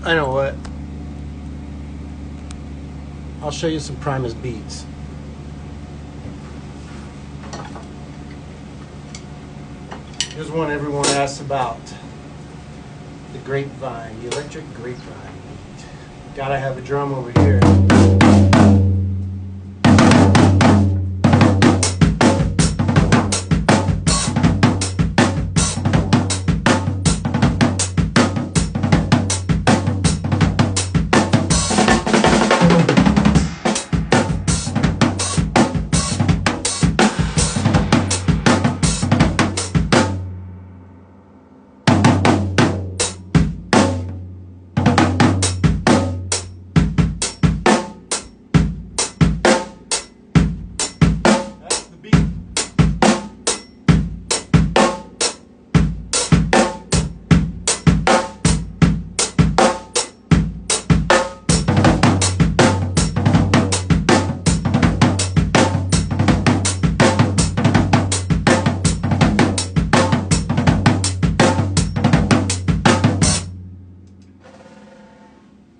I know what. I'll show you some Primus beats. Here's one everyone asks about. The grapevine, the electric grapevine beat. Gotta have a drum over here.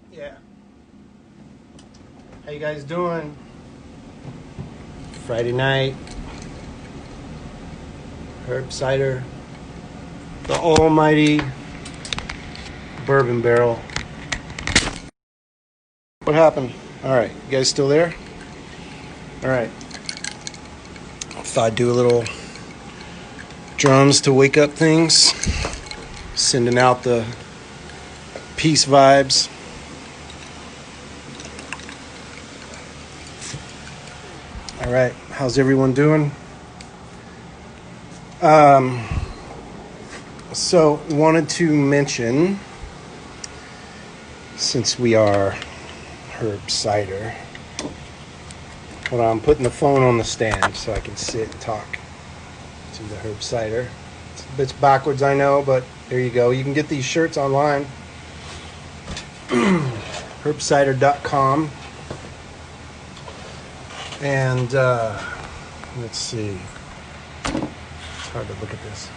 Yeah. How you guys doing? Friday night. Herb cider. The almighty bourbon barrel. What happened? Alright, you guys still there? Alright. Thought I'd do a little drums to wake up things. Sending out the peace vibes. All right, how's everyone doing? So wanted to mention, since we are herb cider, hold on, I'm putting the phone on the stand so I can sit and talk to the herb cider. It's a bit backwards, I know, but there you go. You can get these shirts online. herbcider.com. And let's see. It's hard to look at this.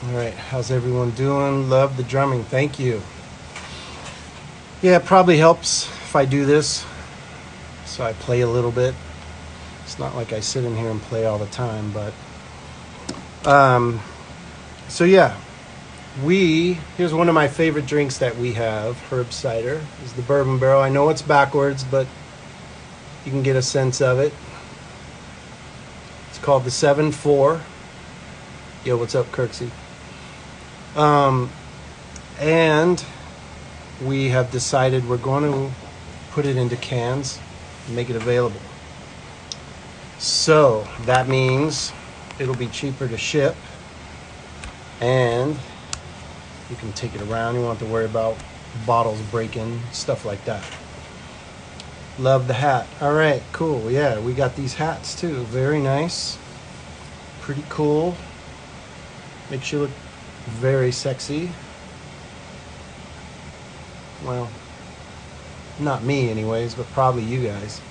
All right, how's everyone doing? Love the drumming. Thank you. Yeah, it probably helps if I do this, so I play a little bit. It's not like I sit in here and play all the time, but so yeah. Here's one of my favorite drinks that we have, herb cider, is the bourbon barrel. I know it's backwards, but you can get a sense of it. It's called the 7-4. Yo, what's up, Kirksey? And we have decided we're going to put it into cans and make it available. So that means it'll be cheaper to ship, and you can take it around. You won't have to worry about bottles breaking, stuff like that. Love the hat. All right, cool. Yeah, we got these hats too. Very nice. Pretty cool. Makes you look very sexy. Well, not me anyways, but probably you guys.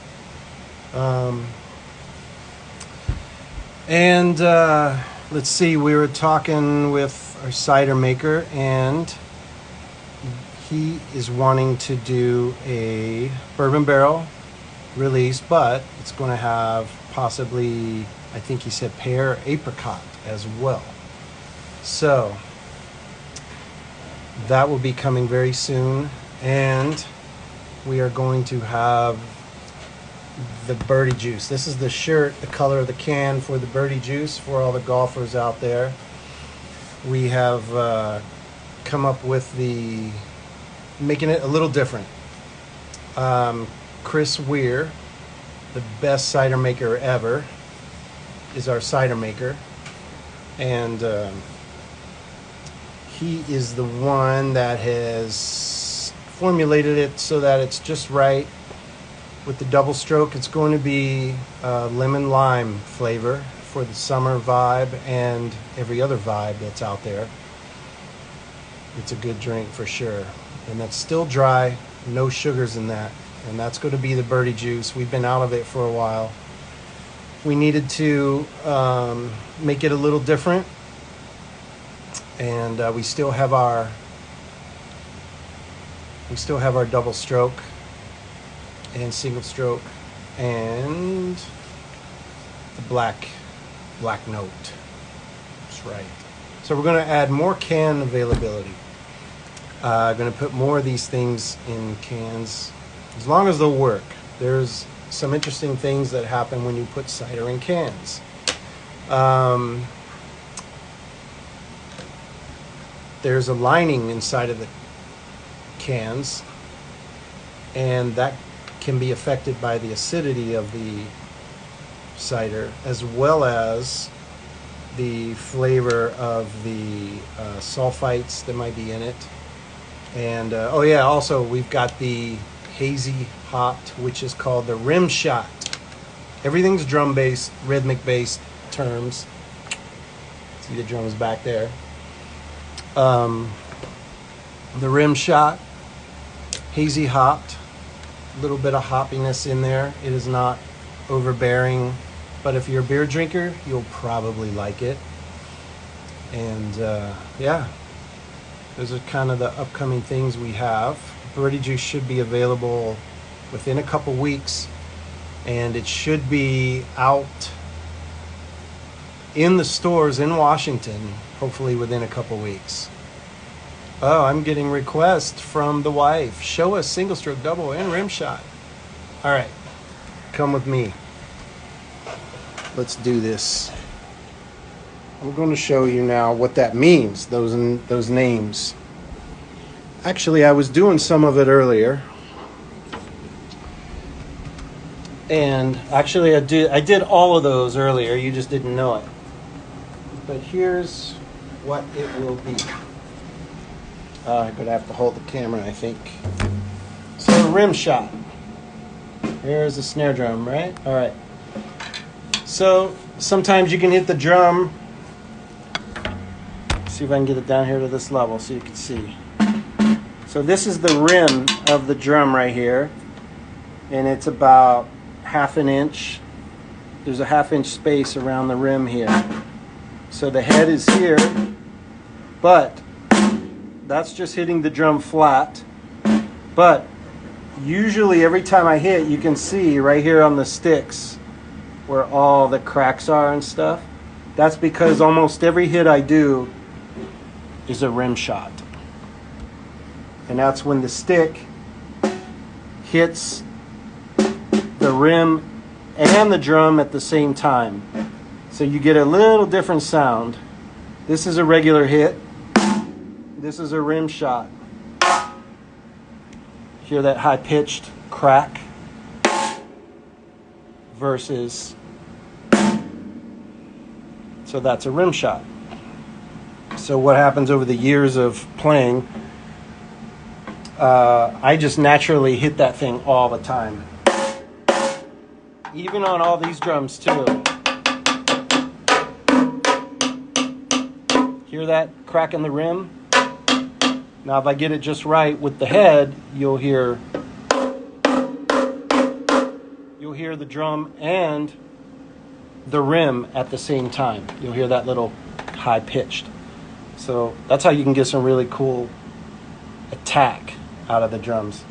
Let's see, we were talking with our cider maker, and he is wanting to do a bourbon barrel release, but it's going to have possibly, I think he said, pear apricot as well. So that will be coming very soon, and we are going to have the birdie juice. This is the shirt, the color of the can for the birdie juice for all the golfers out there. We have come up with making it a little different. Chris Weir, the best cider maker ever, is our cider maker, and he is the one that has formulated it so that it's just right. With the double stroke, it's going to be lemon lime flavor for the summer vibe and every other vibe that's out there. It's a good drink for sure. And that's still dry, no sugars in that. And that's going to be the birdie juice. We've been out of it for a while. We needed to make it a little different. And we still have our double stroke and single stroke and the black note. That's right. So we're going to add more can availability. Going to put more of these things in cans as long as they'll work. There's some interesting things that happen when you put cider in cans. There's a lining inside of the cans, and that can be affected by the acidity of the cider as well as the flavor of the sulfites that might be in it. And oh yeah, also we've got the hazy hopped, which is called the rim shot. Everything's drum based, rhythmic based terms. See the drums back there. The rim shot, hazy hopped, a little bit of hoppiness in there. It is not overbearing, but if you're a beer drinker, you'll probably like it. And yeah, those are kind of the upcoming things we have. Birdie Juice should be available within a couple weeks, and it should be out in the stores in Washington, hopefully within a couple weeks. Oh, I'm getting requests from the wife. Show us single stroke, double, and rim shot. All right, come with me. Let's do this. I'm going to show you now what that means, those names. Actually, I was doing some of it earlier. And actually, I did all of those earlier. You just didn't know it. But here's what it will be. I'm going to have to hold the camera, I think. So, a rim shot. Here's the snare drum, right? All right. So, sometimes you can hit the drum. See if I can get it down here to this level so you can see. So this is the rim of the drum right here, and it's about ½ an inch. There's a ½ inch space around the rim here. So the head is here, but that's just hitting the drum flat. But usually every time I hit, you can see right here on the sticks where all the cracks are and stuff. That's because almost every hit I do is a rim shot. And that's when the stick hits the rim and the drum at the same time. So you get a little different sound. This is a regular hit. This is a rim shot. Hear that high-pitched crack versus, so that's a rim shot. So what happens over the years of playing, I just naturally hit that thing all the time. Even on all these drums too. Hear that crack in the rim? Now if I get it just right with the head, you'll hear the drum and the rim at the same time. You'll hear that little high pitched. So that's how you can get some really cool attack out of the drums.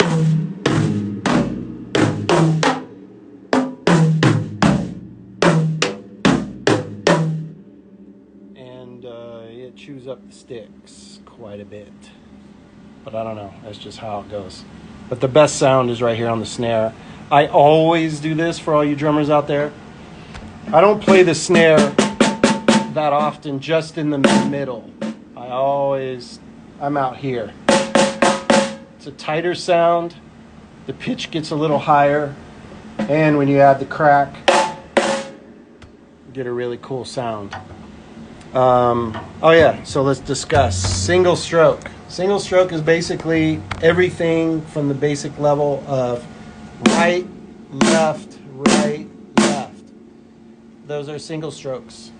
And it chews up the sticks quite a bit. But I don't know, that's just how it goes. But the best sound is right here on the snare. I always do this for all you drummers out there. I don't play the snare that often just in the middle. I'm out here. It's a tighter sound. The pitch gets a little higher. And when you add the crack, you get a really cool sound. Oh yeah, so let's discuss single stroke. Single stroke is basically everything from the basic level of right, left, right, left. Those are single strokes.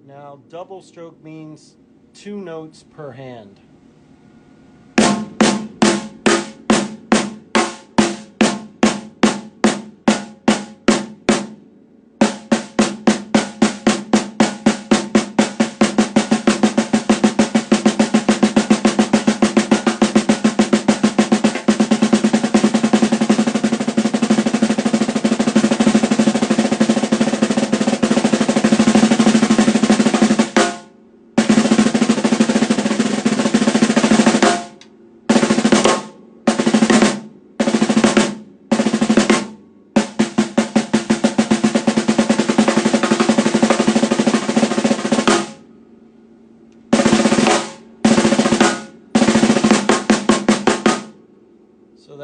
Now, double stroke means 2 notes per hand.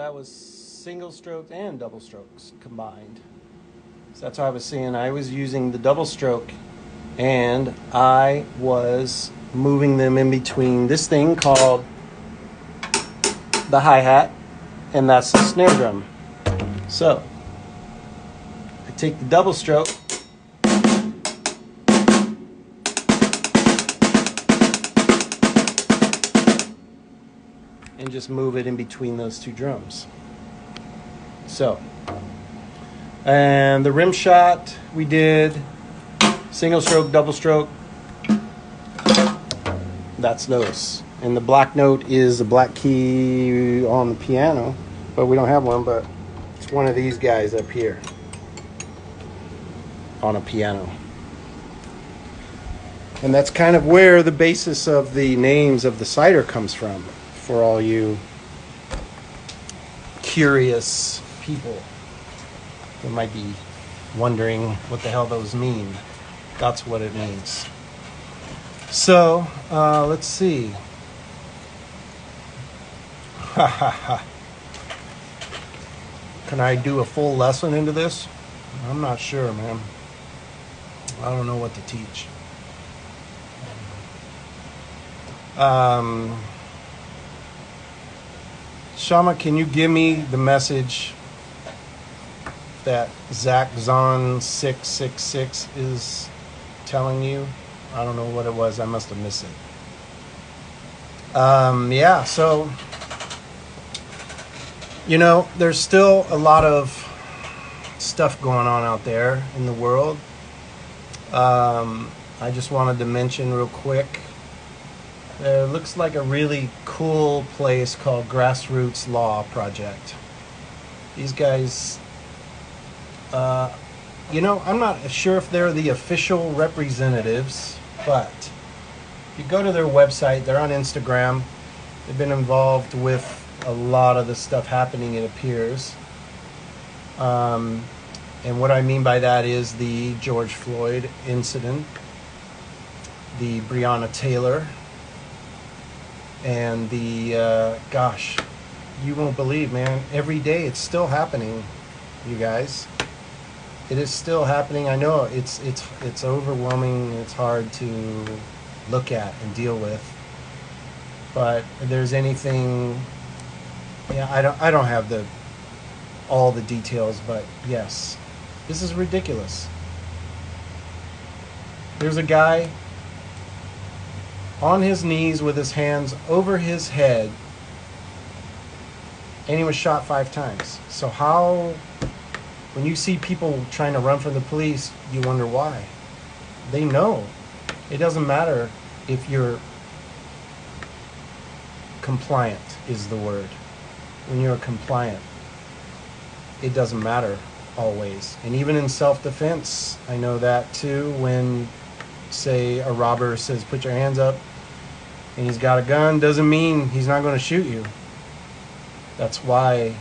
that was single stroke and double strokes combined. So that's what I was saying. I was using the double stroke, and I was moving them in between this thing called the hi-hat, and that's the snare drum. So I take the double stroke, and just move it in between those two drums. So, and the rim shot we did single stroke, double stroke. That's those. And the black note is the black key on the piano, but we don't have one, but it's one of these guys up here on a piano. And that's kind of where the basis of the names of the cider comes from, for all you curious people that might be wondering what the hell those mean. That's what it means. So, let's see. Can I do a full lesson into this? I'm not sure, man. I don't know what to teach. Shama, can you give me the message that Zach Zon 666 is telling you? I don't know what it was. I must have missed it. Yeah, so, you know, there's still a lot of stuff going on out there in the world. I just wanted to mention real quick, it looks like a really cool place called Grassroots Law Project. These guys, you know, I'm not sure if they're the official representatives, but if you go to their website, they're on Instagram. They've been involved with a lot of the stuff happening, it appears. And what I mean by that is the George Floyd incident, the Breonna Taylor, and the, gosh, you won't believe, man, every day it's still happening, you guys. It is still happening. I know it's overwhelming. It's hard to look at and deal with. But if there's anything, yeah, I don't have all the details, but yes, this is ridiculous. There's a guy on his knees with his hands over his head, and he was shot 5 times. So how, when you see people trying to run from the police, you wonder why. They know. It doesn't matter if you're compliant is the word. When you're compliant, it doesn't matter always. And even in self-defense, I know that too, when, say, a robber says, put your hands up, and he's got a gun, doesn't mean he's not going to shoot you. That's why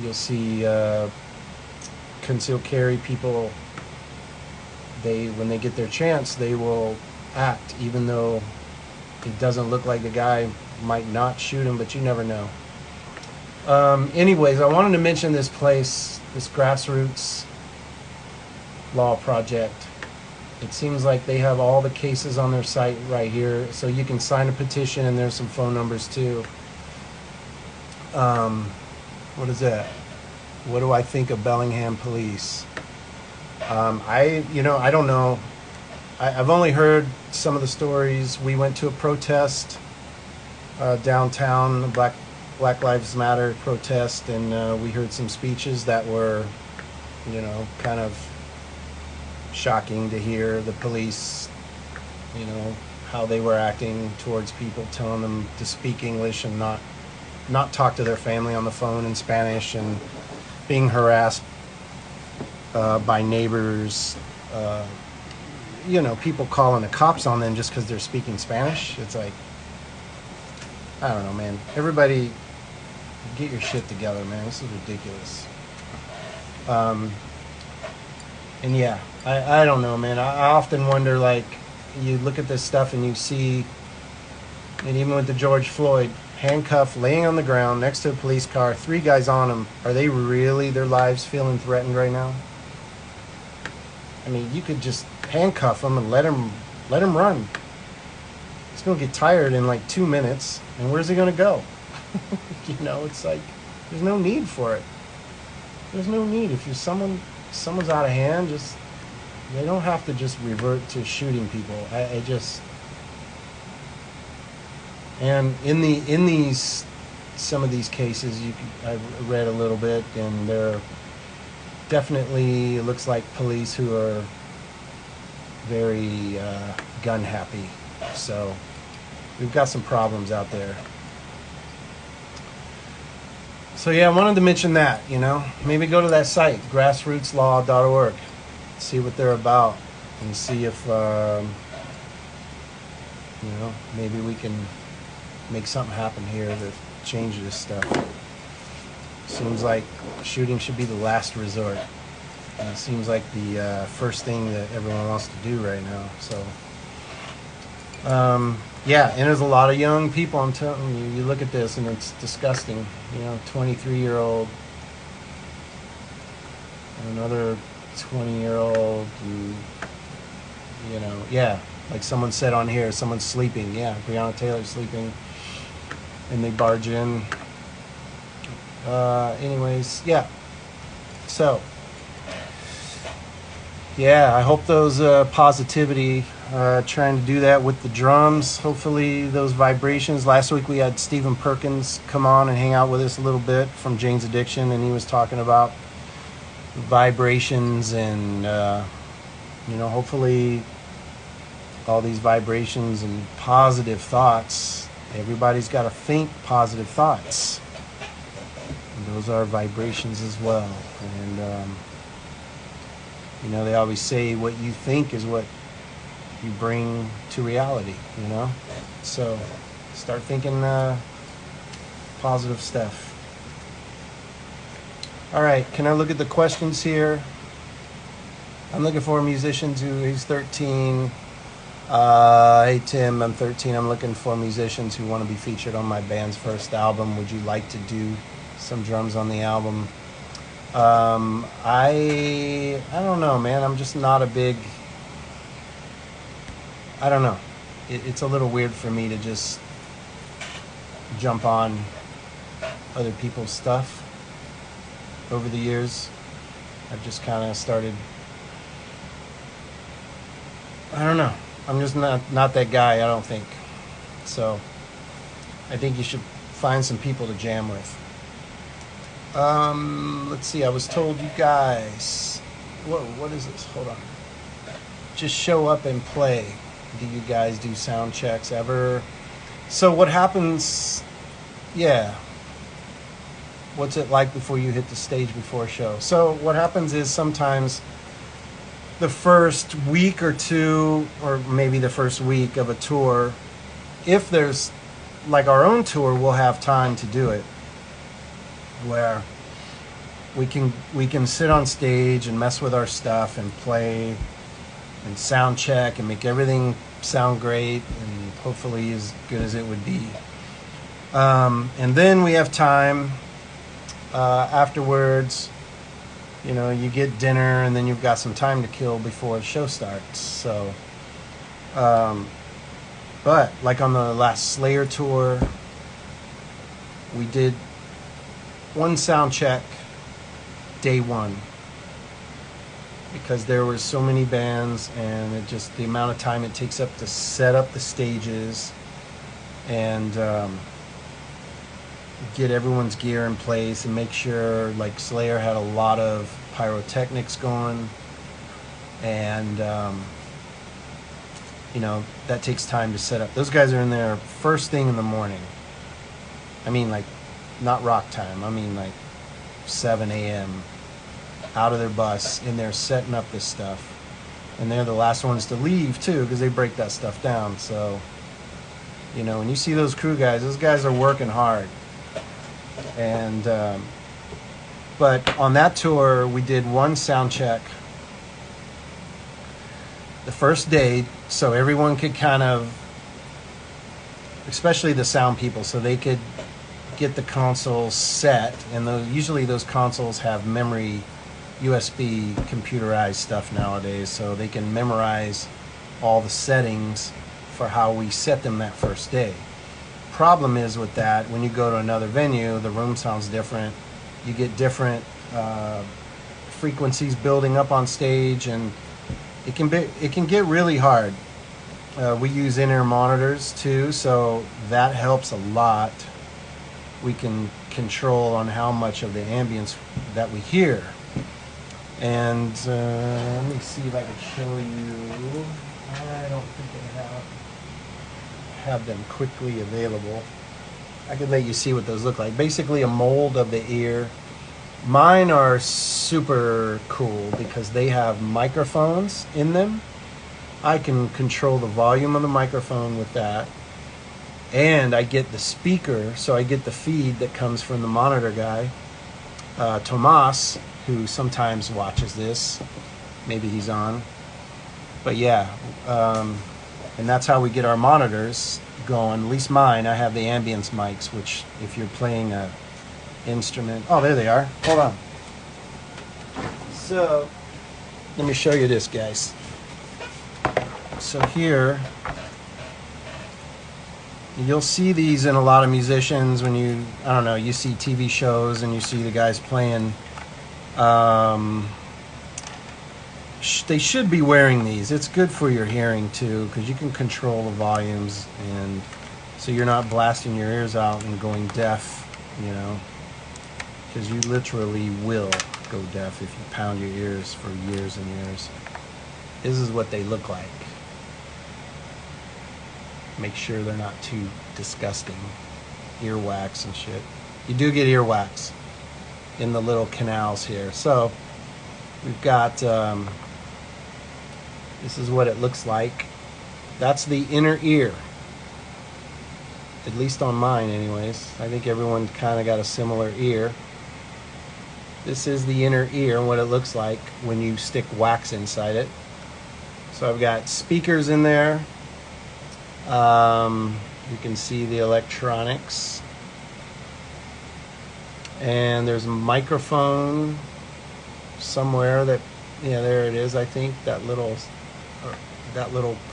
you'll see concealed carry people, when they get their chance, they will act, even though it doesn't look like the guy might not shoot him, but you never know. Anyways, I wanted to mention this place, this Grassroots Law Project. It seems like they have all the cases on their site right here, so you can sign a petition, and there's some phone numbers too. What is that? What do I think of Bellingham Police? I don't know. I've only heard some of the stories. We went to a protest downtown, a Black Lives Matter protest, and we heard some speeches that were, kind of shocking to hear. The police, how they were acting towards people, telling them to speak English and not talk to their family on the phone in Spanish, and being harassed by neighbors, people calling the cops on them just because they're speaking Spanish. It's like, I don't know, man. Everybody get your shit together, man. This is ridiculous. And yeah, I don't know, man. I often wonder, like, you look at this stuff and you see, and even with the George Floyd, handcuffed, laying on the ground next to a police car, 3 guys on them. Are they really, their lives feeling threatened right now? I mean, you could just handcuff them and let him run. He's going to get tired in like 2 minutes, and where's he going to go? You know, it's like, there's no need for it. There's no need. If someone's out of hand, just, they don't have to just revert to shooting people. I just, and in these, some of these cases, I've read a little bit, and they're definitely, it looks like police who are very gun happy. So we've got some problems out there. So yeah, I wanted to mention that, you know, maybe go to that site, grassrootslaw.org, see what they're about, and see if, you know, maybe we can make something happen here to change this stuff. Seems like shooting should be the last resort. And it seems like the first thing that everyone wants to do right now. So, yeah, and there's a lot of young people, I'm telling you, you look at this and it's disgusting. You know, 23-year-old, another 20-year-old, you know, yeah, like someone said on here, someone's sleeping. Yeah, Breonna Taylor's sleeping, and they barge in. Anyways, yeah. So, yeah, I hope those positivity, trying to do that with the drums. Hopefully those vibrations. Last week we had Stephen Perkins come on and hang out with us a little bit from Jane's Addiction, and he was talking about vibrations and, you know, hopefully all these vibrations and positive thoughts. Everybody's got to think positive thoughts. Those are vibrations as well. And, you know, they always say what you think is what you bring to reality, you know? So start thinking positive stuff. All right, can I look at the questions here? I'm looking for a musician who's 13. Hey Tim, I'm 13. I'm looking for musicians who want to be featured on my band's first album. Would you like to do some drums on the album? I don't know, man. I'm just not a big, I don't know. It's a little weird for me to just jump on other people's stuff. Over the years, I've just kind of started, I don't know. I'm just not that guy, I don't think. So I think you should find some people to jam with. Let's see, I was told you guys, what is this? Hold on. Just show up and play. Do you guys do sound checks ever? So what happens, yeah. What's it like before you hit the stage before a show? So what happens is sometimes the first week or two, or maybe the first week of a tour, if there's like our own tour, we'll have time to do it, where we can sit on stage and mess with our stuff and play and sound check and make everything sound great and hopefully as good as it would be. And then we have time afterwards. You know, you get dinner and then you've got some time to kill before the show starts. So, but like on the last Slayer tour, we did one sound check day one because there were so many bands and it just, the amount of time it takes up to set up the stages and get everyone's gear in place and make sure, like Slayer had a lot of pyrotechnics going, and you know, that takes time to set up. Those guys are in there first thing in the morning. I mean, like, not rock time, I mean like 7 a.m. out of their bus in there setting up this stuff, and they're the last ones to leave too because they break that stuff down. So, you know, when you see those crew guys, those guys are working hard. And but on that tour we did one sound check the first day so everyone could kind of especially the sound people, so they could get the console set. And usually those consoles have memory, USB computerized stuff nowadays, so they can memorize all the settings for how we set them that first day. Problem is with that, when you go to another venue, the room sounds different. You get different frequencies building up on stage, and it can get really hard. We use in-ear monitors too, so that helps a lot. We can control on how much of the ambience that we hear. And let me see if I can show you. I don't think I have them quickly available. I could let you see what those look like. Basically a mold of the ear. Mine are super cool because they have microphones in them. I can control the volume of the microphone with that. And I get the speaker, so I get the feed that comes from the monitor guy, Tomas, who sometimes watches this. Maybe he's on. But yeah, and that's how we get our monitors going. At least mine, I have the ambience mics, which if you're playing a instrument... Oh, there they are. Hold on. So, let me show you this, guys. So here, you'll see these in a lot of musicians when you, I don't know, you see TV shows and you see the guys playing. They should be wearing these. It's good for your hearing too, because you can control the volumes, and so you're not blasting your ears out and going deaf, you know, because you literally will go deaf if you pound your ears for years and years. This is what they look like. Make sure they're not too disgusting. Earwax and shit. You do get earwax in the little canals here. So we've got, this is what it looks like. That's the inner ear. At least on mine anyways. I think everyone kind of got a similar ear. This is the inner ear and what it looks like when you stick wax inside it. So I've got speakers in there. You can see the electronics, and there's a microphone somewhere that, yeah, there it is. I think that little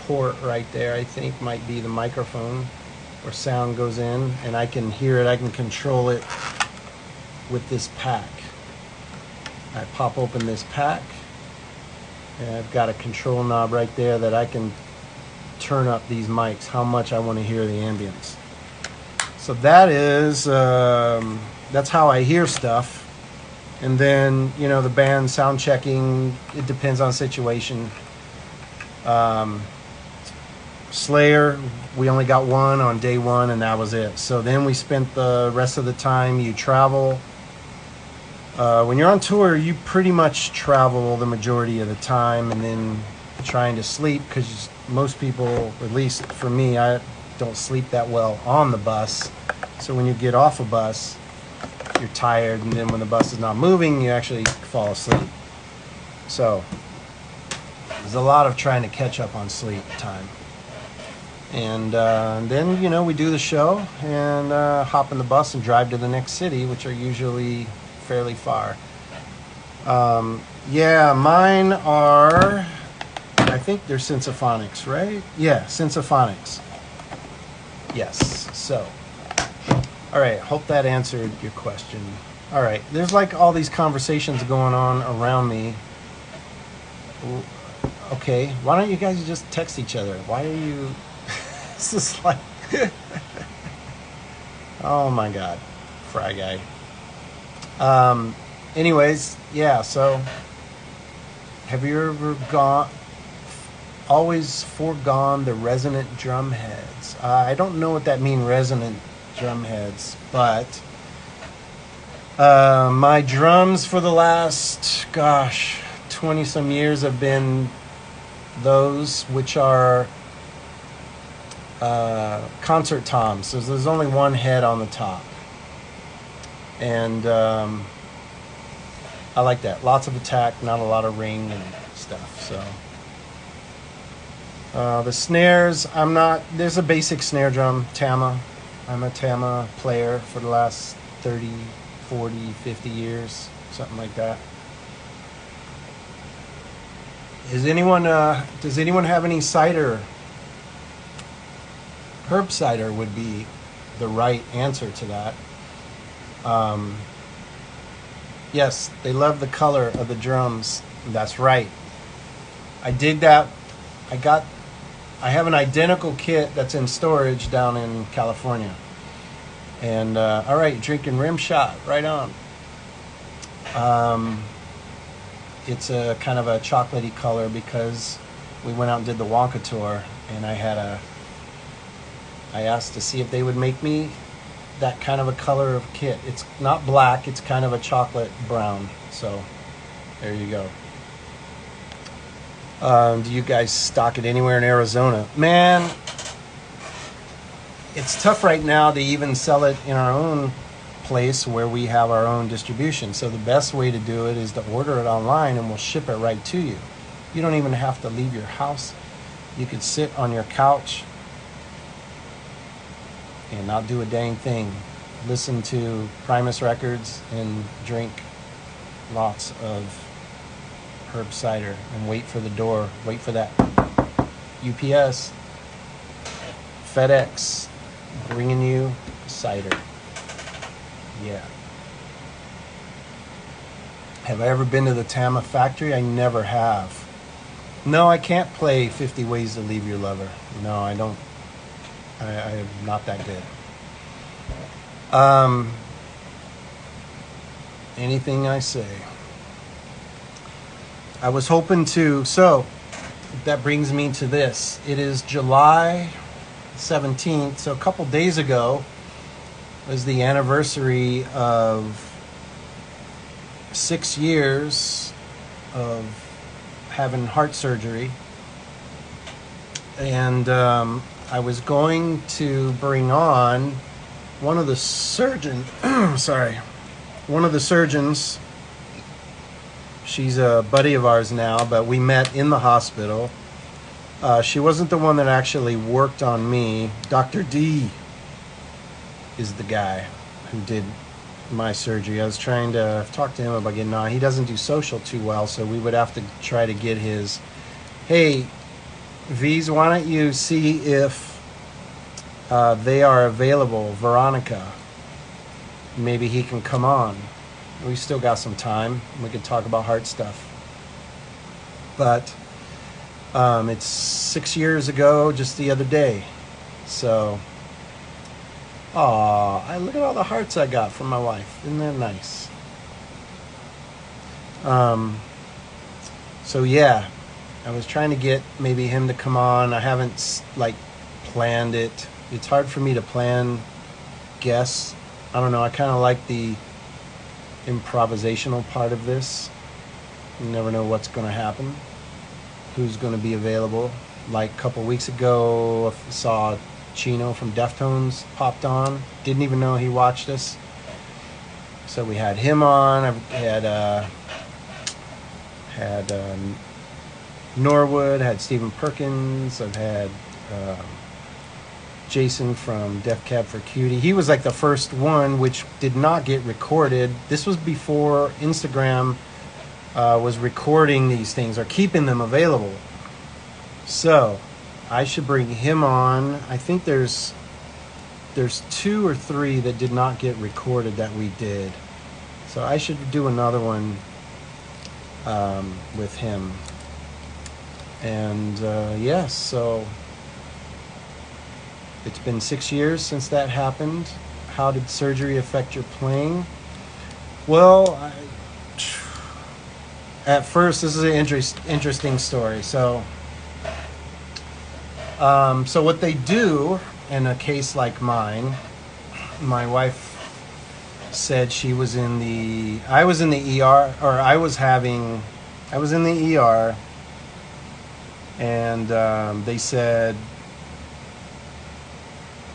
port right there, I think, might be the microphone where sound goes in, and I can hear it. I can control it with this pack. I pop open this pack, and I've got a control knob right there that I can turn up these mics, how much I want to hear the ambience. So that is, that's how I hear stuff. And then, you know, the band sound checking, it depends on situation. Slayer, we only got one on day one, and that was it. So then we spent the rest of the time, you travel. When you're on tour, you pretty much travel the majority of the time, and then trying to sleep, because most people, at least for me, I don't sleep that well on the bus. So when you get off a bus, you're tired, and then when the bus is not moving, you actually fall asleep. So there's a lot of trying to catch up on sleep time. And then, you know, we do the show and hop in the bus and drive to the next city, which are usually fairly far. Yeah, mine are, I think they're Sensophonics, right? Yeah, Sensophonics. Yes, so. All right, hope that answered your question. All right, there's like all these conversations going on around me. Okay, why don't you guys just text each other? Why are you... This is like... Oh my God, Fry Guy. Anyways, yeah, so... Have you ever always foregone the resonant drum heads? I don't know what that means, resonant drum heads, but my drums for the last, gosh, 20 some years have been those which are concert toms. So there's only one head on the top, and I like that. Lots of attack, not a lot of ring and stuff. So The snares, I'm not, there's a basic snare drum, Tama. I'm a Tama player for the last 30, 40, 50 years, something like that. Does anyone have any cider? Herb cider would be the right answer to that. Yes, they love the color of the drums. That's right. I did that. I have an identical kit that's in storage down in California. And all right, drinking rim shot, right on. It's a kind of a chocolatey color because we went out and did the Wonka tour, and I asked to see if they would make me that kind of a color of kit. It's not black, it's kind of a chocolate brown. So there you go. Do you guys stock it anywhere in Arizona? Man, it's tough right now to even sell it in our own place where we have our own distribution. So the best way to do it is to order it online and we'll ship it right to you. You don't even have to leave your house. You could sit on your couch and not do a dang thing. Listen to Primus records and drink lots of herb cider and wait for the door. Wait for that UPS, FedEx bringing you cider. Yeah. Have I ever been to the Tama factory? I never have. No, I can't play 50 Ways to Leave Your Lover. No, I don't. I'm not that good. Anything I say. I was hoping to, so that brings me to this. It is July 17th, so a couple days ago was the anniversary of 6 years of having heart surgery. And I was going to bring on one of the surgeons. She's a buddy of ours now, but we met in the hospital. She wasn't the one that actually worked on me. Dr. D is the guy who did my surgery. I was trying to talk to him about getting on. He doesn't do social too well, so we would have to try to get his, hey, V's, why don't you see if they are available, Veronica. Maybe he can come on. We still got some time. We could talk about heart stuff. But it's 6 years ago, just the other day. So, look at all the hearts I got from my wife. Isn't that nice? So yeah, I was trying to get maybe him to come on. I haven't planned it. It's hard for me to plan guests. I don't know. I kind of like the improvisational part of this. You never know what's going to happen, who's going to be available. Like a couple weeks ago, I saw Chino from Deftones popped on. Didn't even know he watched us. So we had him on. I've had Norwood, had Stephen Perkins. I've had Jason from Def Cab for Cutie. He was like the first one, which did not get recorded. This was before Instagram was recording these things or keeping them available. So I should bring him on. I think there's 2 or 3 that did not get recorded that we did. So I should do another one with him. And yes, so it's been 6 years since that happened. How did surgery affect your playing? Well, at first, this is an interesting story. So what they do in a case like mine, my wife said I was in the ER, or I was in the ER, and they said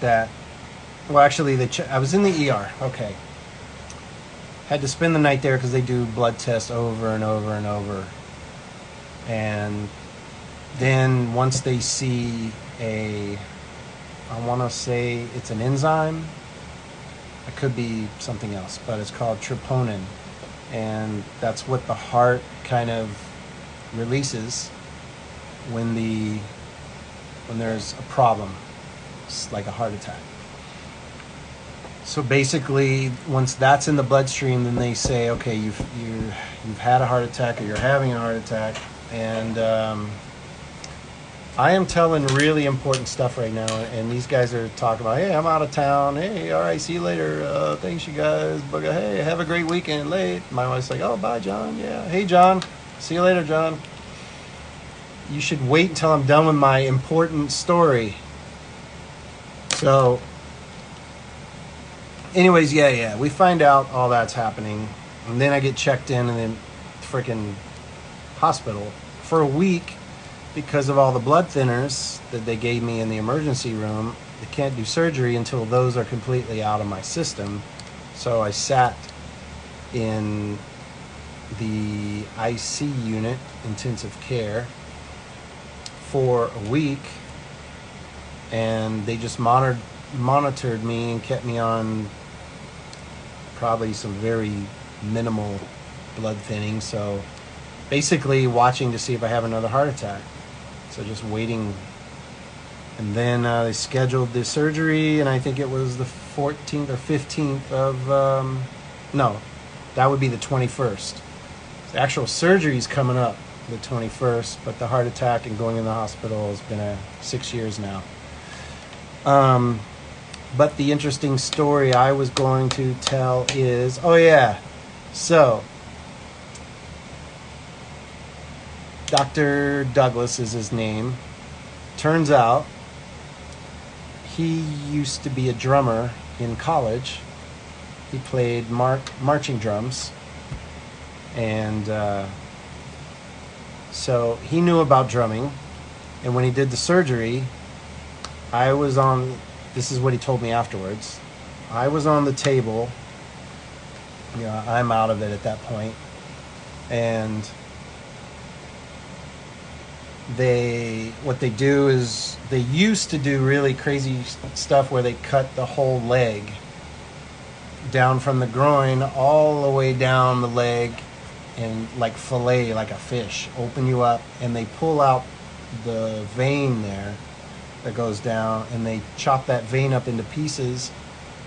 that, well, actually, I was in the ER, okay. Had to spend the night there because they do blood tests over and over and over. And Then once they see I want to say it's an enzyme. It could be something else, but it's called troponin. And that's what the heart kind of releases when there's a problem, it's like a heart attack. So basically, once that's in the bloodstream, then they say, okay, you've had a heart attack, or you're having a heart attack. And I am telling really important stuff right now, and these guys are talking about, hey, I'm out of town. Hey, all right, see you later. Thanks, you guys. But hey, have a great weekend. Late. My wife's like, oh, bye, John. Yeah. Hey, John. See you later, John. You should wait until I'm done with my important story. So, anyways, yeah. We find out all that's happening, and then I get checked in the freaking hospital for a week. Because of all the blood thinners that they gave me in the emergency room, they can't do surgery until those are completely out of my system. So I sat in the IC unit, intensive care, for a week, and they just monitored me and kept me on probably some very minimal blood thinning. So basically watching to see if I have another heart attack. So just waiting. And then they scheduled the surgery, and I think it was the 14th or 15th of, no, that would be the 21st. The actual surgery is coming up the 21st, but the heart attack and going in the hospital has been 6 years now. But the interesting story I was going to tell is, oh yeah, so Dr. Douglas is his name. Turns out he used to be a drummer in college. He played marching drums. And so he knew about drumming. And when he did the surgery, this is what he told me afterwards. I was on the table. You know, I'm out of it at that point. And what they do is they used to do really crazy stuff where they cut the whole leg down from the groin all the way down the leg, and like fillet, like a fish, open you up, and they pull out the vein there that goes down, and they chop that vein up into pieces,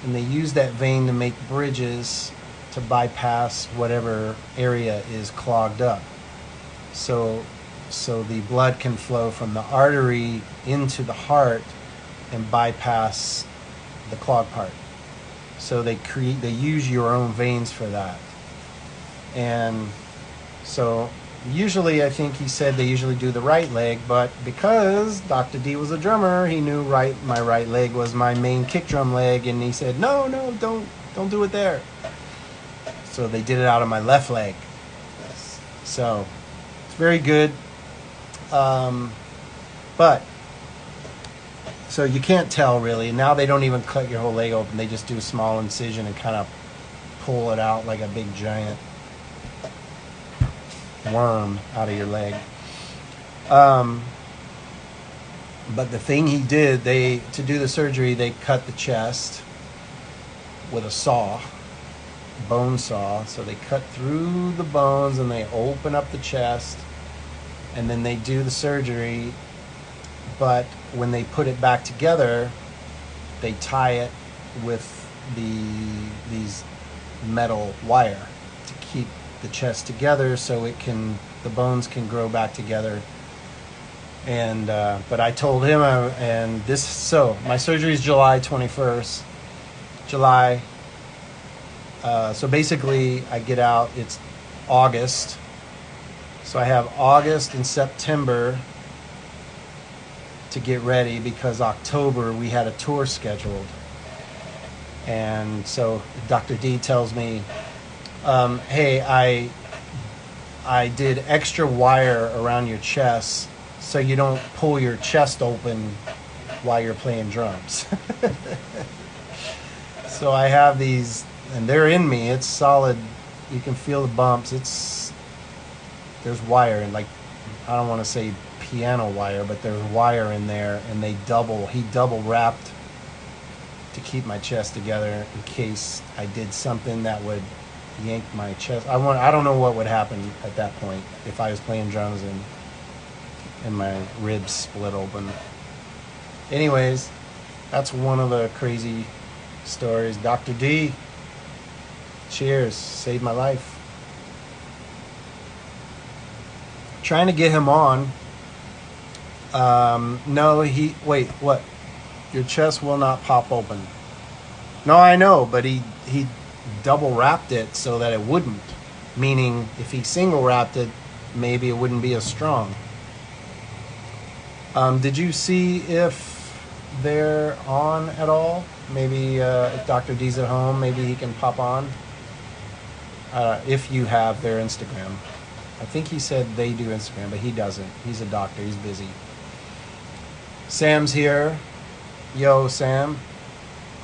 and they use that vein to make bridges to bypass whatever area is clogged up. So the blood can flow from the artery into the heart and bypass the clogged part. So they use your own veins for that. And so usually, I think he said they usually do the right leg, but because Dr. D was a drummer, he knew my right leg was my main kick drum leg, and he said, no, don't do it there. So they did it out of my left leg. So it's very good. But so you can't tell really. Now they don't even cut your whole leg open. They just do a small incision and kind of pull it out like a big giant worm out of your leg. But the thing he did, to do the surgery, they cut the chest with a saw, bone saw. So they cut through the bones and they open up the chest. And then they do the surgery, but when they put it back together, they tie it with these metal wire to keep the chest together, so the bones can grow back together. And but I told him, so my surgery is July 21st. So basically, I get out. It's August. So I have August and September to get ready, because October we had a tour scheduled. And so Dr. D tells me, hey, I did extra wire around your chest so you don't pull your chest open while you're playing drums. So I have these, and they're in me. It's solid. You can feel the bumps. There's wire, and like, I don't want to say piano wire, but there's wire in there, and he double wrapped to keep my chest together in case I did something that would yank my chest. I don't know what would happen at that point if I was playing drums and my ribs split open. Anyways, that's one of the crazy stories. Dr. D, cheers, saved my life. Trying to get him on. No, wait, what? Your chest will not pop open. No, I know, but he double wrapped it so that it wouldn't. Meaning, if he single wrapped it, maybe it wouldn't be as strong. Did you see if they're on at all? Maybe if Dr. D's at home, maybe he can pop on. If you have their Instagram. I think he said they do Instagram, but he doesn't. He's a doctor. He's busy. Sam's here. Yo, Sam.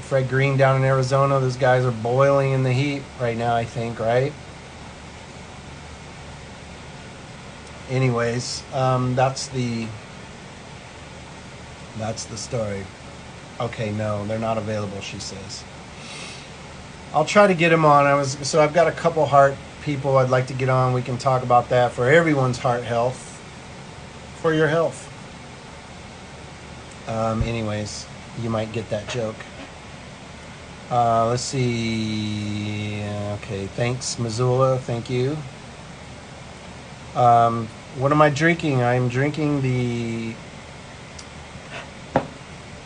Fred Green down in Arizona. Those guys are boiling in the heat right now, I think, right? Anyways, that's the story. Okay, no, they're not available, she says. I'll try to get him on. I've got a couple heart people I'd like to get on. We can talk about that for everyone's heart health, for your health. Anyways, you might get that joke. Let's see. Okay, thanks, Missoula. Thank you. What am I drinking? I'm drinking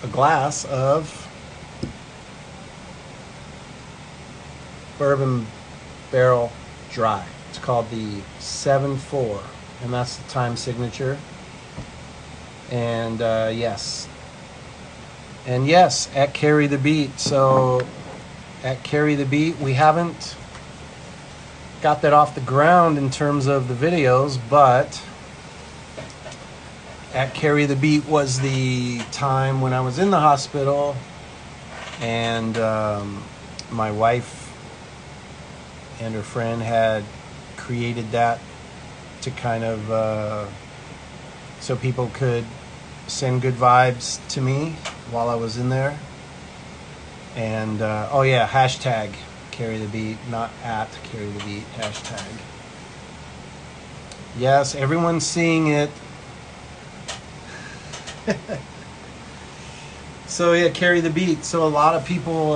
a glass of bourbon barrel dry. It's called the 7-4, and that's the time signature. And yes, at Carry the Beat. So at Carry the Beat, we haven't got that off the ground in terms of the videos, but at Carry the Beat was the time when I was in the hospital, and my wife and her friend had created that to kind of so people could send good vibes to me while I was in there. And oh yeah, hashtag Carry the Beat, not at Carry the Beat, hashtag. Yes, everyone's seeing it. So yeah, Carry the Beat. So a lot of people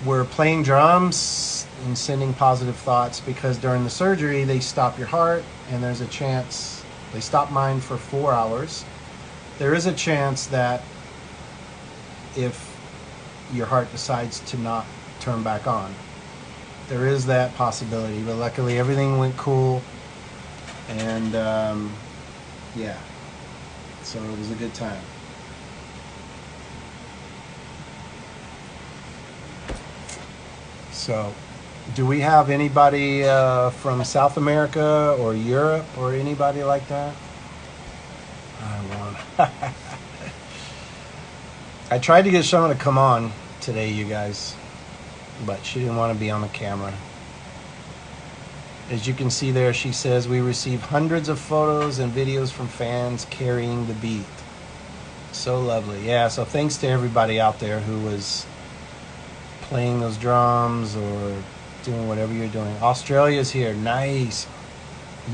were playing drums and sending positive thoughts, because during the surgery they stop your heart, and there's a chance they stop mine for 4 hours. There is a chance that if your heart decides to not turn back on, there is that possibility, but luckily everything went cool, and yeah, so it was a good time. So, do we have anybody from South America or Europe or anybody like that? I tried to get Shauna to come on today, you guys, but she didn't want to be on the camera. As you can see there, she says, we receive hundreds of photos and videos from fans carrying the beat. So lovely. Yeah, so thanks to everybody out there who was playing those drums or doing whatever you're doing. Australia's here. Nice.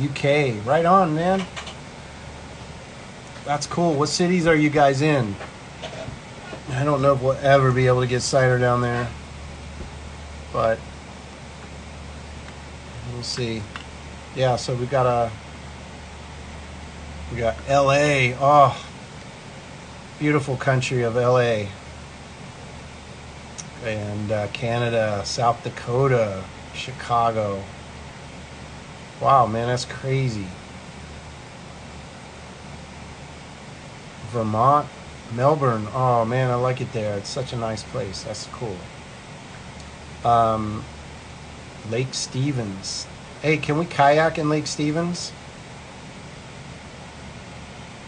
UK. Right on, man. That's cool. What cities are you guys in? I don't know if we'll ever be able to get cider down there, but we'll see. Yeah, so we got LA. Oh, beautiful country of LA. And Canada, South Dakota, Chicago. Wow, man, that's crazy. Vermont, Melbourne. Oh man, I like it there. It's such a nice place. That's cool. Lake Stevens. Hey, can we kayak in Lake Stevens?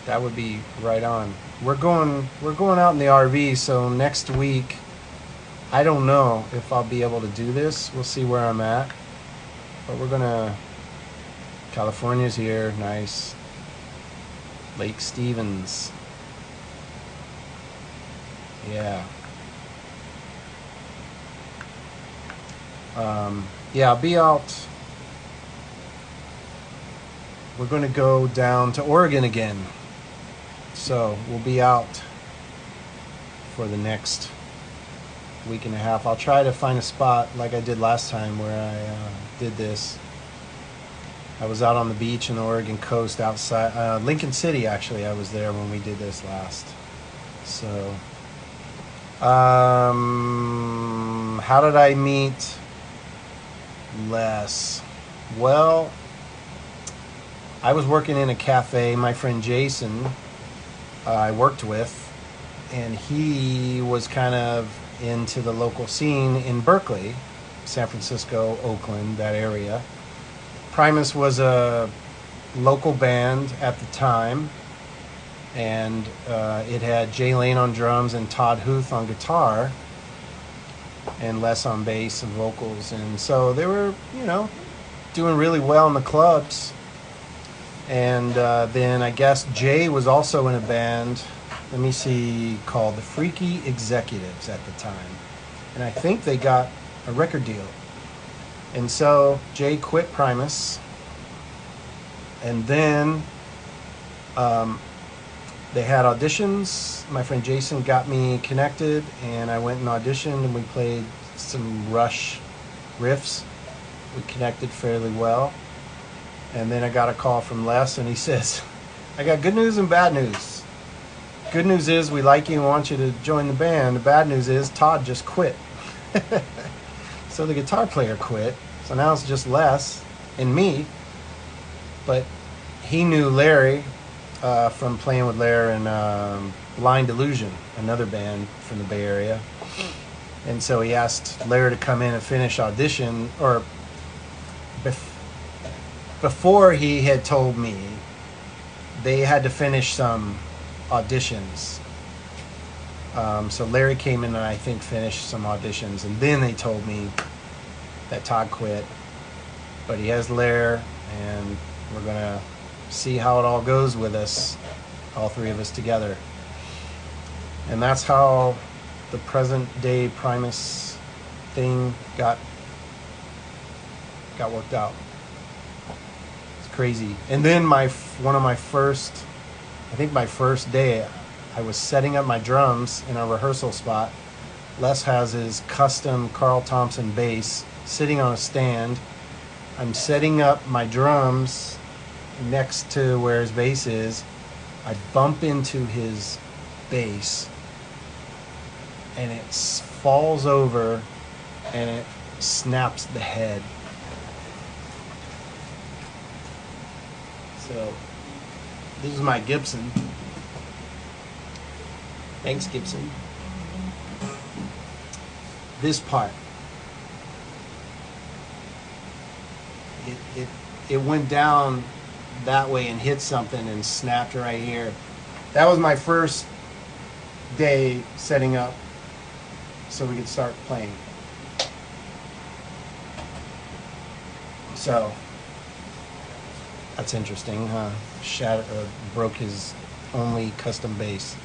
That would be right on. We're going out in the RV, so next week I don't know if I'll be able to do this. We'll see where I'm at. But we're gonna California's here. Nice. Lake Stevens. Yeah. Yeah, I'll be out. We're going to go down to Oregon again. So we'll be out for the next week and a half. I'll try to find a spot like I did last time where I did this. I was out on the beach in the Oregon coast outside Lincoln City. Actually, I was there when we did this last. So how did I meet Les? Well, I was working in a cafe. My friend Jason I worked with, and he was kind of into the local scene in Berkeley, San Francisco, Oakland, that area. Primus was a local band at the time, and it had Jay Lane on drums and Todd Huth on guitar, and Les on bass and vocals. And so they were, you know, doing really well in the clubs. And then I guess Jay was also in a band, let me see, called the Freaky Executives at the time. And I think they got a record deal. And so Jay quit Primus. And then they had auditions. My friend Jason got me connected, and I went and auditioned, and we played some Rush riffs. We connected fairly well. And then I got a call from Les, and he says, I got good news and bad news. Good news is we like you and want you to join the band. The bad news is Todd just quit. So the guitar player quit. So now it's just Les and me. But he knew Larry from playing with Larry in Blind Illusion, another band from the Bay Area. And so he asked Larry to come in and finish audition, or before he had told me, they had to finish some auditions. So Larry came in and I think finished some auditions, and then they told me that Todd quit. But he has Larry, and we're going to see how it all goes with us, all three of us together. And that's how the present day Primus thing got worked out. Crazy. And then my first day, I was setting up my drums in a rehearsal spot. Les has his custom Carl Thompson bass sitting on a stand. I'm setting up my drums next to where his bass is. I bump into his bass, and it falls over, and it snaps the head. So, this is my Gibson. Thanks, Gibson. This part. It went down that way and hit something and snapped right here. That was my first day setting up so we could start playing. So, that's interesting, huh? Broke his only custom bass.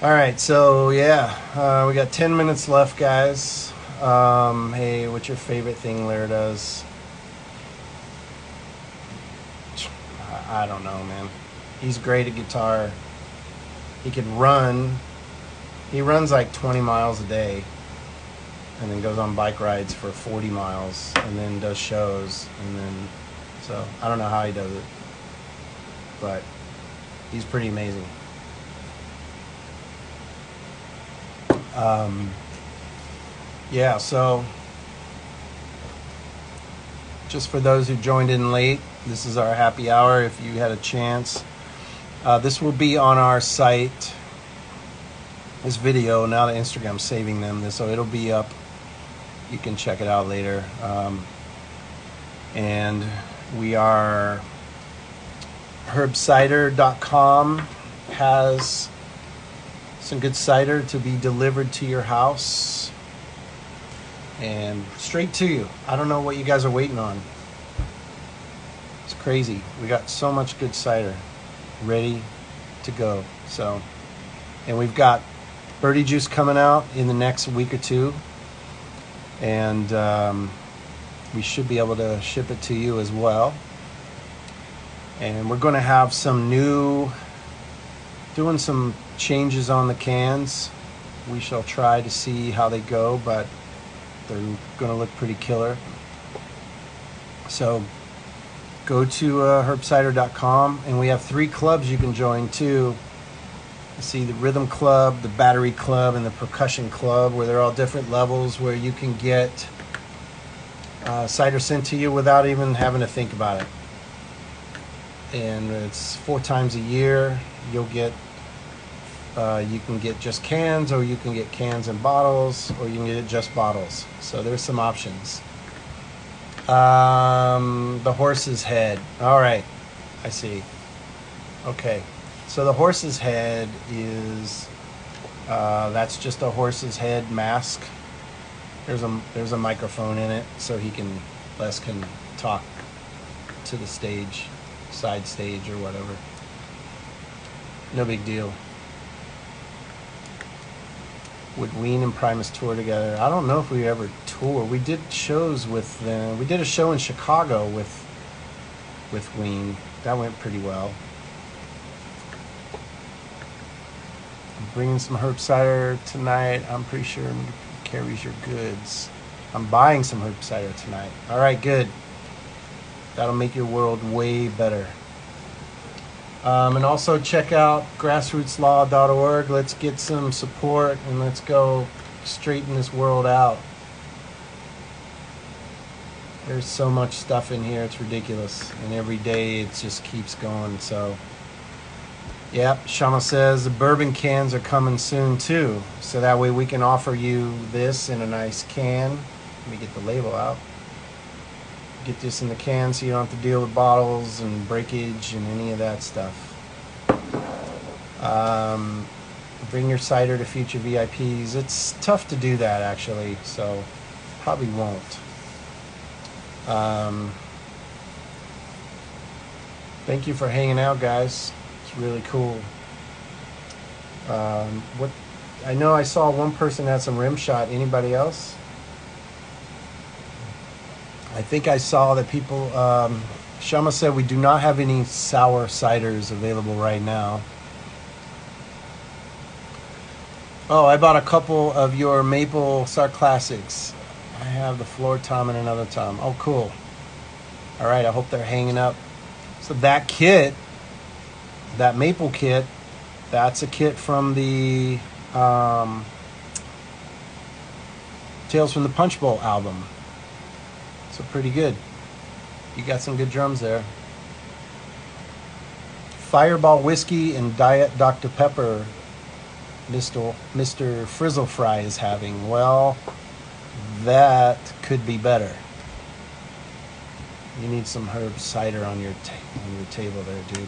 All right, so yeah, we got 10 minutes left, guys. Hey, what's your favorite thing Lair does? I don't know, man. He's great at guitar. He can run. He runs like 20 miles a day, and then goes on bike rides for 40 miles, and then does shows, and then, so I don't know how he does it, but he's pretty amazing. Yeah, so just for those who joined in late, this is our happy hour. If you had a chance, this will be on our site, this video. Now that Instagram's saving them, so it'll be up. You can check it out later. And we are, herbcider.com has some good cider to be delivered to your house and straight to you. I don't know what you guys are waiting on. crazy. We got so much good cider ready to go. So, and we've got birdie juice coming out in the next week or two, and we should be able to ship it to you as well. And we're going to have doing some changes on the cans. We shall try to see how they go, but they're going to look pretty killer. So go to herbcider.com, and we have 3 clubs you can join too. You see the Rhythm Club, the Battery Club, and the Percussion Club, where they're all different levels where you can get cider sent to you without even having to think about it. And it's 4 times a year. You'll get you can get just cans, or you can get cans and bottles, or you can get just bottles. So there's some options. The horse's head. All right, I see. Okay, so the horse's head is that's just a horse's head mask. There's a microphone in it, so Les can talk to the stage, side stage or whatever. No big deal. Would Ween and Primus tour together? I don't know if we ever tour. We did shows with them. We did a show in Chicago with Ween. That went pretty well. I'm bringing some herb cider tonight. I'm pretty sure carries your goods. I'm buying some herb cider tonight. All right, good. That'll make your world way better. And also check out grassrootslaw.org. Let's get some support, and let's go straighten this world out. There's so much stuff in here, it's ridiculous. And every day it just keeps going. So, yep, Shama says the bourbon cans are coming soon too. So that way we can offer you this in a nice can. Let me get the label out. Get this in the can so you don't have to deal with bottles and breakage and any of that stuff. Bring your cider to future VIPs. It's tough to do that actually, so probably won't. Thank you for hanging out, guys. It's really cool. What I know, I saw one person had some rim shot. Anybody else? I think I saw that people, Shama said we do not have any sour ciders available right now. Oh, I bought a couple of your Maple Star Classics. I have the floor tom and another tom. Oh, cool. All right, I hope they're hanging up. So that kit, that Maple kit, that's a kit from the Tales from the Punch Bowl album. So pretty good. You got some good drums there. Fireball Whiskey and Diet Dr. Pepper, Mr. Frizzle Fry is having. Well, that could be better. You need some herb cider on your table there, dude.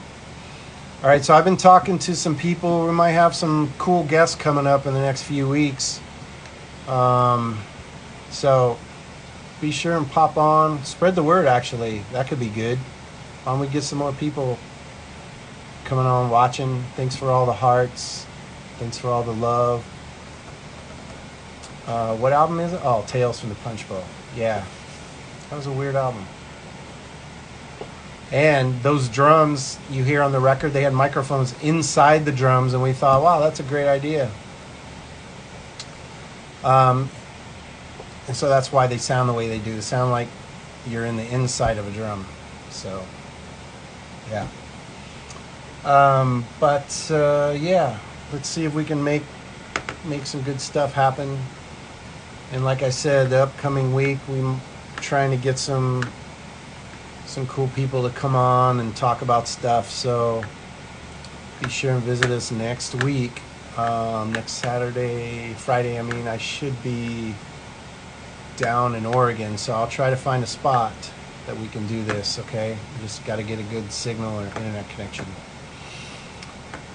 All right, so I've been talking to some people. We might have some cool guests coming up in the next few weeks. So be sure and pop on. Spread the word, actually. That could be good. Why don't we get some more people coming on, watching? Thanks for all the hearts. Thanks for all the love. What album is it? Oh, Tales from the Punch Bowl. Yeah. That was a weird album. And those drums you hear on the record, they had microphones inside the drums, and we thought, wow, that's a great idea. And so that's why they sound the way they do. They sound like you're in the inside of a drum. So, yeah. Yeah, let's see if we can make some good stuff happen. And like I said, the upcoming week, we're trying to get some cool people to come on and talk about stuff. So be sure and visit us next week. Next Friday, I should be down in Oregon, so I'll try to find a spot that we can do this, okay? We just got to get a good signal or internet connection.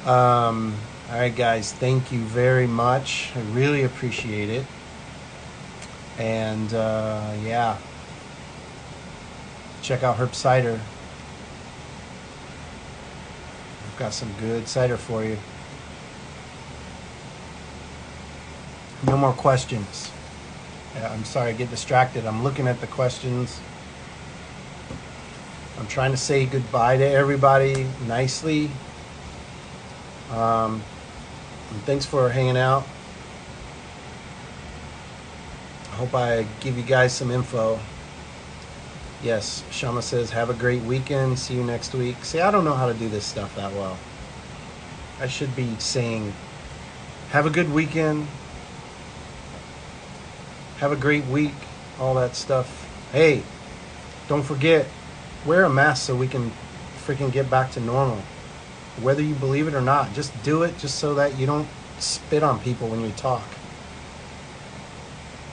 All right, guys, thank you very much. I really appreciate it. And, yeah. Check out Herb Cider. I've got some good cider for you. No more questions. I'm sorry, I get distracted. I'm looking at the questions. I'm trying to say goodbye to everybody nicely. And thanks for hanging out. I hope I give you guys some info. Yes, Shama says, have a great weekend. See you next week. See, I don't know how to do this stuff that well. I should be saying, have a good weekend. Have a great week. All that stuff. Hey, don't forget, wear a mask so we can freaking get back to normal. Whether you believe it or not, just do it just so that you don't spit on people when you talk.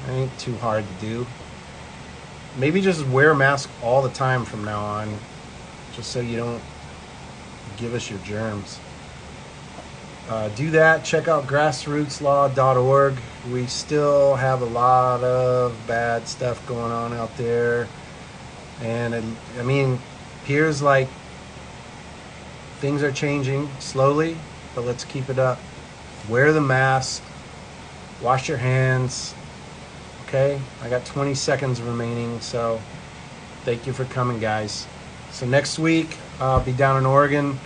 It ain't too hard to do. Maybe just wear a mask all the time from now on, just so you don't give us your germs. Do that. Check out grassrootslaw.org. We still have a lot of bad stuff going on out there. And it appears like things are changing slowly, but let's keep it up. Wear the mask. Wash your hands. Okay, I got 20 seconds remaining, so thank you for coming, guys. So next week, I'll be down in Oregon.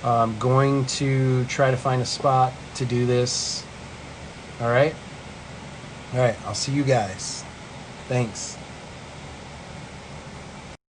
I'm going to try to find a spot to do this. All right? All right, I'll see you guys. Thanks.